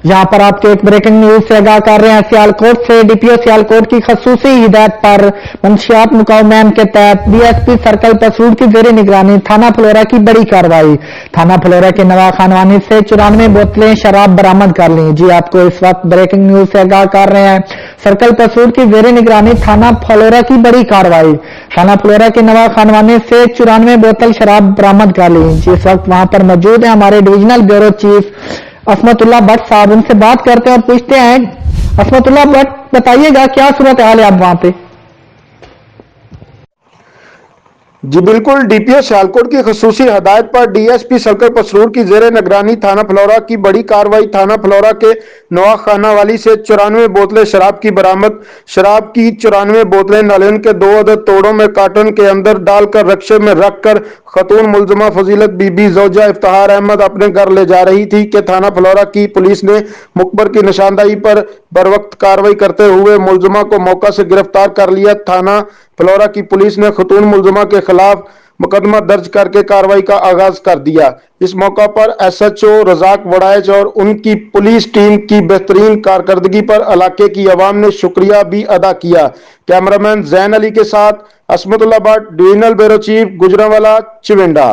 यहाँ पर आपको एक ब्रेकिंग न्यूज से आगाह कर रहे हैं। सियालकोट से डीपीओ सियालकोट की खसूसी हिदायत पर मंशियात मुकाम के तहत डीएसपी सर्कल पसरूर की जेर निगरानी थाना फ्लोरा की बड़ी कार्रवाई। थाना फ्लोरा के नवा खानवानी से 94 बोतलें शराब बरामद कर ली। जी आपको इस वक्त ब्रेकिंग न्यूज से आगाह कर रहे हैं। सर्कल पसरूर की जेर निगरानी थाना फ्लोरा की बड़ी कार्रवाई। थाना फ्लोरा के नवा खानवानी से 94 बोतल शराब बरामद कर ली। जी इस वक्त वहां पर मौजूद है हमारे डिविजनल ब्यूरो चीफ असमतुल्लाह भट्ट साहब। उनसे बात करते हैं और पूछते हैं, असमतुल्लाह भट्ट बताइएगा क्या सूरत हाल है आप वहां पे? जी बिल्कुल, डीपीओ सियालकोट की खसूसी हदायत पर डीएसपी सर्कल पसरूर की जेर निगरानी थाना फ्लोरा की बड़ी कार्रवाई। थाना फ्लोरा के नवा खानावाली से 94 बोतलें शराब की बरामद। शराब की 94 बोतलें नालियन के 2 अदद तोड़ों में कार्टन के अंदर डालकर रक्शे में रखकर खतून मुलजमा फजीलत बीबी जोजा इफ्तार अहमद अपने घर ले जा रही थी कि थाना फ्लोरा की पुलिस ने मुखबर की निशानदाही पर बरवक्त कार्रवाई करते हुए मुलजमा को मौका से गिरफ्तार कर लिया। थाना फ्लोरा की पुलिस ने खतून मुलजमा के खिलाफ मुकदमा दर्ज करके कार्रवाई का आगाज कर दिया। इस मौका पर एसएचओ रजाक वड़ाइच और उनकी पुलिस टीम की बेहतरीन कारकर्दगी पर इलाके की आवाम ने शुक्रिया भी अदा किया। कैमरामैन जैन अली के साथ Asmatullah Bhatt, divisional bureau chief, Gujranwala, चिवेंडा।